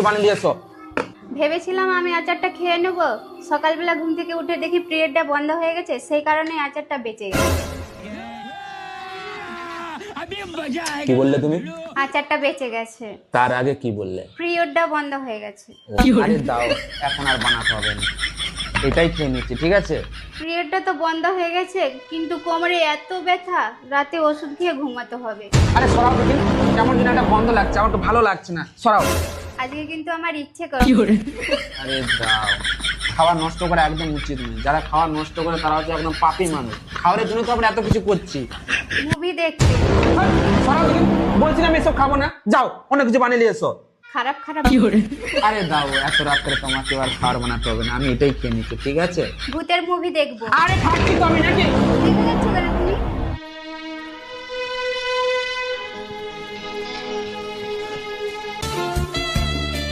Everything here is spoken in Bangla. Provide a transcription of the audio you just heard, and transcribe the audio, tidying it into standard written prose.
বানিয়ে দিয়ে এসো। ভেবেছিলাম আমি আচারটা খেয়ে নেব, সকালবেলা ঘুম থেকে উঠে দেখি পিরিয়ডটা বন্ধ হয়ে গেছে, সেই কারণে আচারটা বেঁচে গেছে। কি বললে তুমি? আচারটা বেঁচে গেছে। তার আগে কি বললে? পিরিয়ডটা বন্ধ হয়ে গেছে। আরে দাও, এখন আর বানাতে হবে না, এটাই খেয়ে নিচ্ছি, ঠিক আছে? পিরিয়ডটা তো বন্ধ হয়ে গেছে, কিন্তু কোমরে এত ব্যথা, রাতে ওষুধ খেয়ে ঘুমাতে হবে। আরে সরাও দেখি, কেমন যেন একটা গন্ধ লাগছে, আমার তো ভালো লাগছে না, সরাও। আজকে কিন্তু আমার ইচ্ছে করে। আরে দাও, খাওয়া নষ্ট করা একদম উচিত নয়, যারা খাওয়া নষ্ট করে তারা হচ্ছে একদম পাপী মানুষ। খাওয়ার জন্য তো আমরা এত কিছু করছি। মুভি দেখতে। সরাও দেখি, বলছিলাম এসব খাবো না, যাও অন্য কিছু বানিয়ে নিয়ে এসো। খারাপ খারাপ। আরে দাও, এত রাত্রে তোমাকে আর খাবার বানাতে হবে না, আমি এটাই খেয়ে নিচ্ছি, ঠিক আছে? ভূতের মুভি দেখবো। আরে খাচ্ছি তো আমি নাকি। দেখে যাচ্ছ কেন তুমি?